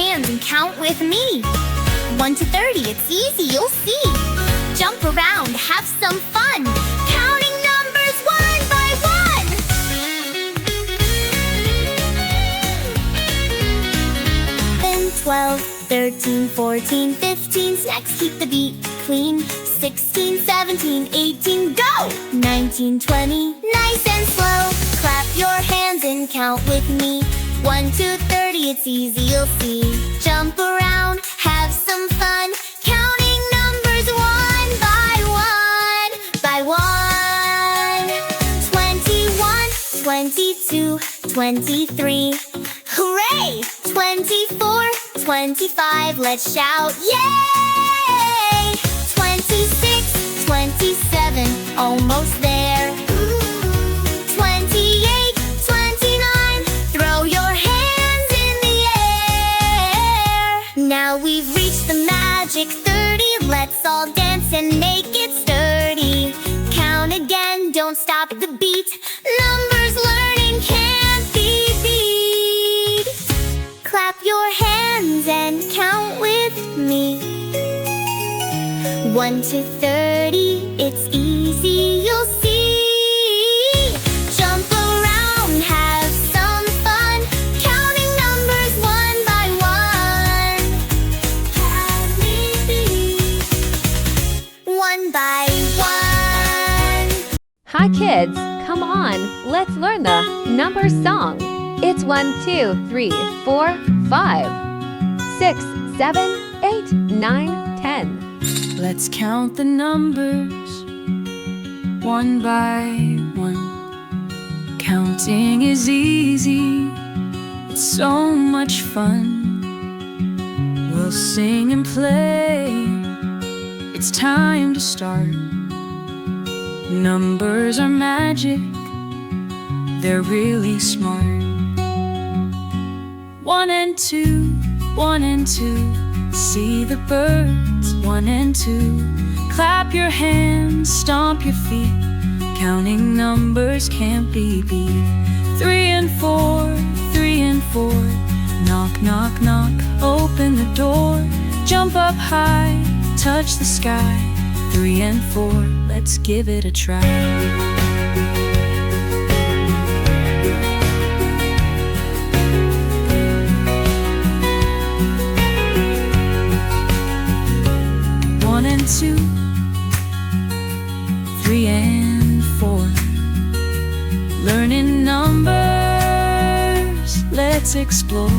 hands and count with me. 1 to 30, it's easy, you'll see. Jump around, have some fun. Counting numbers one by one. 12, 13, 14, 15. Next, keep the beat clean. 16, 17, 18, go! 19, 20, nice and slow. Clap your hands and count with me. 1 to 30, it's easy, you'll see. Jump around, have some fun. Counting numbers one by one, by one. 21, 22, 23. Hooray! 24, 25, let's shout, yay! 26, 27, almost there. 28, 29, throw your hands in the air. Now we've reached the magic 30, let's all dance and make it sturdy. Count again, don't stop the beat. Numbers learning can't be beat. Clap your hands and count with me. 1 to 30, it's easy, you'll see. Jump around, have some fun. Counting numbers one by one. Have me be 1 by 1. Hi kids, come on, let's learn the number song. It's 1, 2, 3, 4, 5, 6, 7, 8, 9, 10. Let's count the numbers 1 by 1. Counting is easy, it's so much fun. We'll sing and play, it's time to start. Numbers are magic, they're really smart. 1 and 2, 1 and 2, see the birds, 1 and 2. Clap your hands, stomp your feet, counting numbers can't be beat. 3 and 4, 3 and 4, knock, knock, knock, open the door. Jump up high, touch the sky. 3 and 4, let's give it a try. 1 and 2, 3 and 4, learning numbers, let's explore.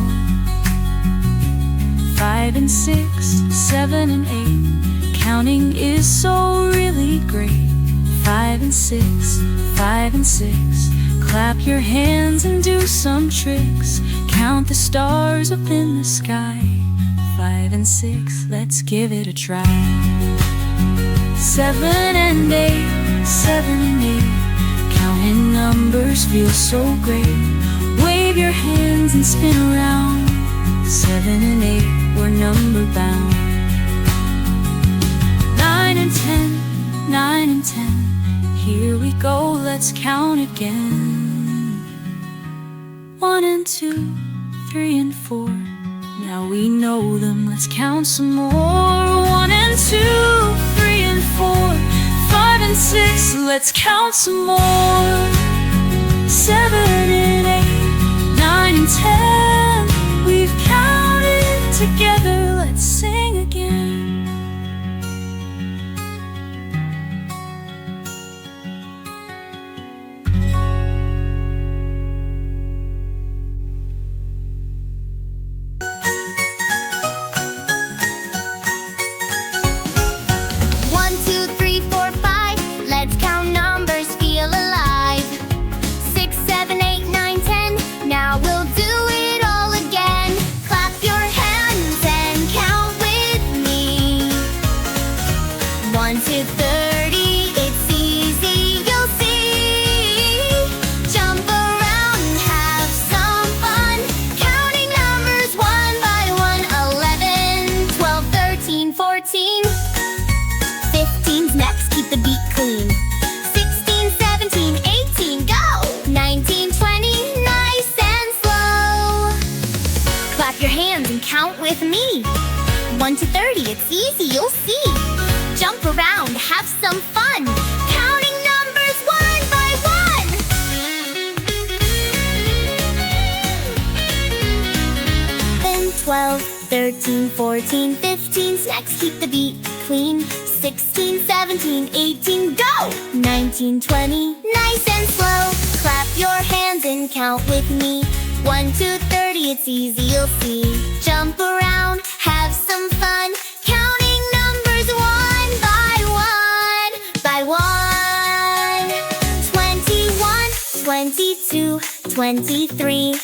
5 and 6, 7 and 8, counting is so really great. 5 and 6, 5 and 6, clap your hands and do some tricks. Count the stars up in the sky. 5 and 6, let's give it a try. 7 and 8, 7 and 8, counting numbers feels so great. Wave your hands and spin around. 7 and 8, we're number bound. 9 and 10, 9 and 10, here we go, let's count again. 1 and 2, 3 and 4, now we know them, let's count some more. 1 and 2, 3 and 4, 5 and 6, let's count some more. 7 and 8, 9 and 10, we've counted together, let's sing again. Now we'll do it all again. Clap your hands count with me. 1 to 30, it's easy, you'll see. Jump around, have some fun. Counting numbers one by one. 12, 13, 14, 15. Next, keep the beat clean. 16, 17, 18, go! 19, 20, nice and slow. Clap your hands and count with me. 1 to 30, it's easy, you'll see. Jump around, have some fun. Counting numbers one by one, by one. 21, 22, 23.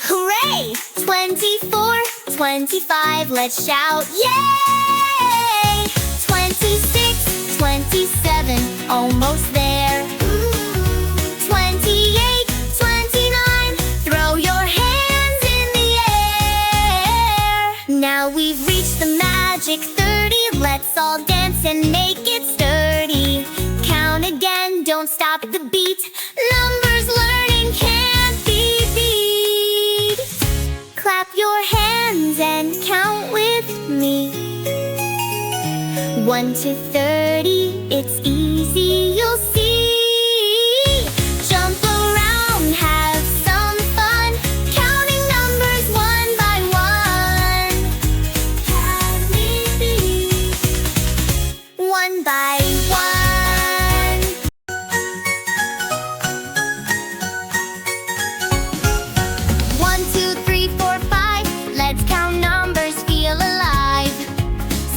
Hooray! 24, 25, let's shout, yay! 26, 27, almost there. 28, 29, throw your hands in the air. Now we've reached the magic 30, let's all dance and make it sturdy. Count again, don't stop the beat. Numbers learning can't be beat. Clap your hands and count with me. 1 to 30, it's easy, you'll see. Jump around, have some fun. Counting numbers one by one. Can we be one by one? 1, 2, 3, 4, 5. Let's count numbers, feel alive.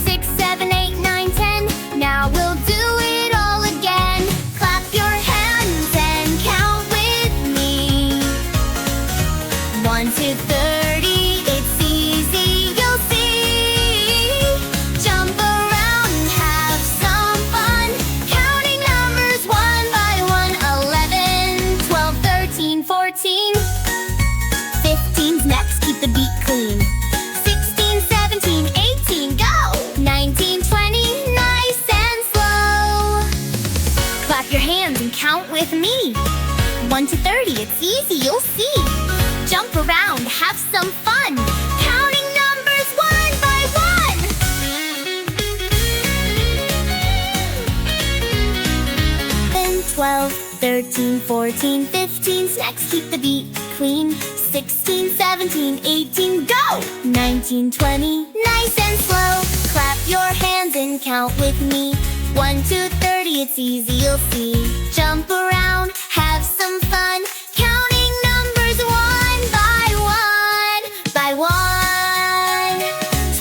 6, 7, 8, 9, 10. Now we'll do it all again. Clap your hands and count with me. 1 to 30, it's easy, you'll see. Jump around, have some fun. Counting numbers one by one. 11, 12, 13, 14. 15's next, keep the beat clean. 16, 17, 18, go! 19, 20, nice and slow. Clap your hands and count with me. 1 to 30, it's easy, you'll see. Jump around, have some fun. Counting numbers one by one. 12, 13, 14, 15's next, keep the beat clean. 16, 17, 18, go! 19, 20, nice and slow. Clap your hands and count with me. 1 to 30, it's easy, you'll see. Jump around, have some fun. Counting numbers one by one, by one.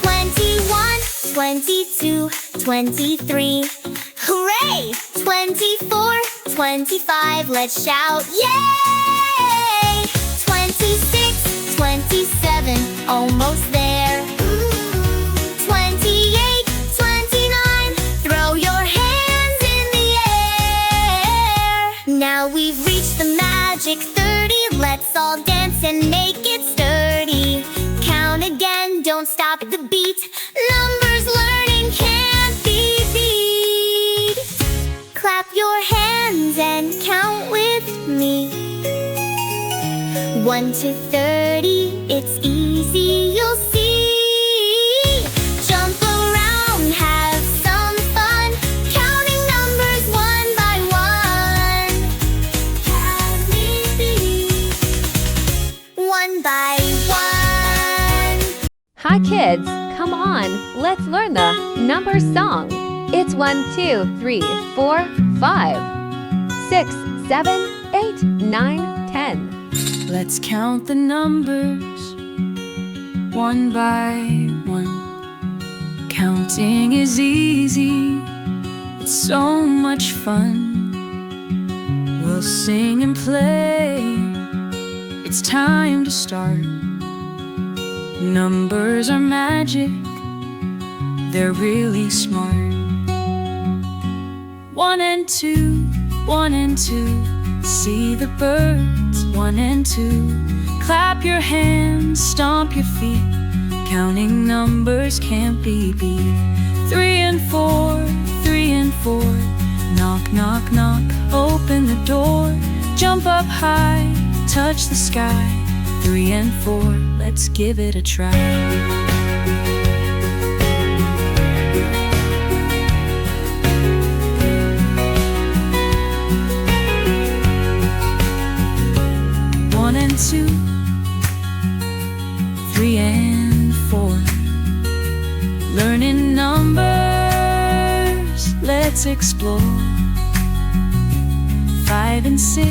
21, 22, 23. Hooray! 24, 25, let's shout, yay! 26, 27, almost there. 28, 29, throw your hands in the air. Now we've reached the magic 30, let's all dance and make it sturdy. Count again, don't stop the beat. Numbers learning can't be beat. Clap your hands and count with me. 1 to 30, it's easy, you'll see. Jump around, have some fun. Counting numbers one by one. Can we be one by one? Hi kids, come on, let's learn the number song. It's 1, 2, 3, 4, 5, 6, 7, 8, 9, 10. Let's count the numbers one by one. Counting is easy, it's so much fun. We'll sing and play, it's time to start. Numbers are magic, they're really smart. 1 and 2, 1 and 2, see the birds. 1 and 2, clap your hands, stomp your feet. Counting numbers can't be beat. 3 and 4, 3 and 4, knock, knock, knock, open the door. Jump up high, touch the sky. 3 and 4, let's give it a try. let's explore. 5 and 6,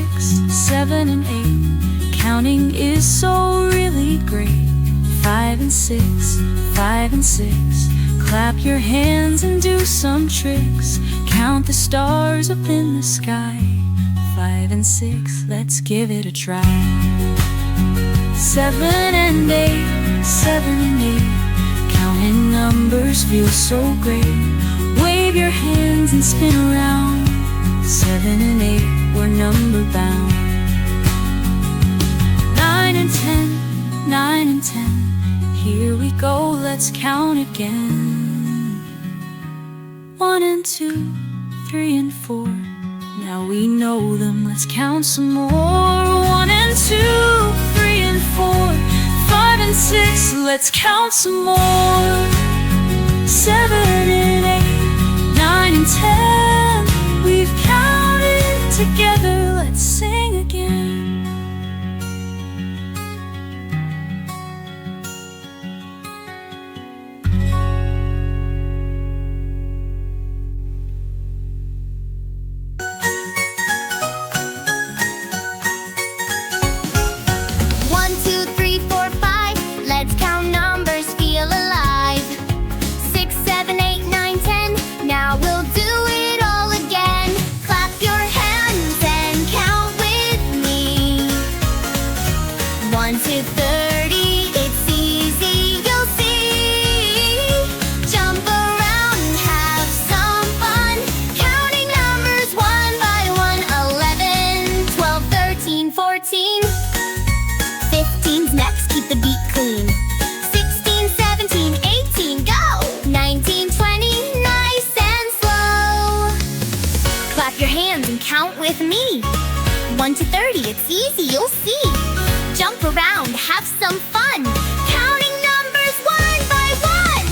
7 and 8, counting is so really great. 5 and 6, 5 and 6, clap your hands and do some tricks. Count the stars up in the sky. 5 and 6, let's give it a try. 7 and 8, 7 and 8, counting numbers feels so great. Wave your hands and spin around. 7 and 8, we're number bound. 9 and 10, 9 and 10, here we go, let's count again. 1 and 2, 3 and 4, now we know them, let's count some more. 1 and 2, 3 and 4, 5 and 6, let's count some more. 7 and 8, 9 and 10, we've counted together, let's sing again. Count with me. 1 to 30, it's easy, you'll see. Jump around, have some fun. Counting numbers one by one.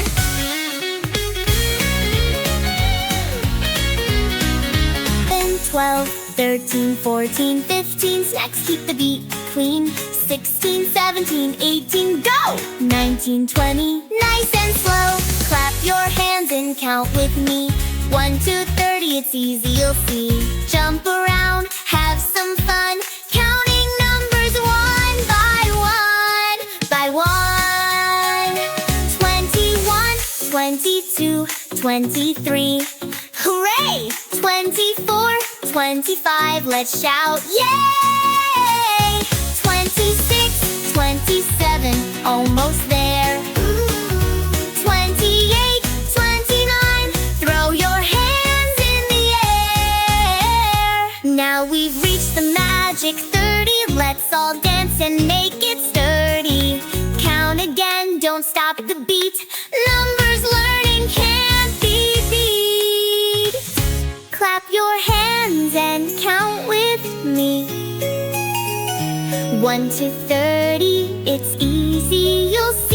12, 13, 14, 15. Next, keep the beat clean. 16, 17, 18, go! 19, 20, nice and slow. Clap your hands and count with me. 1 to 30, it's easy, you'll see. Jump around, have some fun. Counting numbers one by one, by one. 21, 22, 23. Hooray! 24, 25, let's shout, yay! 26, 27, almost there. 28, 29, throw your hands in the air. Now we've reached the magic 30, let's all dance and make it sturdy. Count again, don't stop the beat. Numbers learning can't be beat. Clap your hands and count with me. 1 to 30, it's easy, you'll see.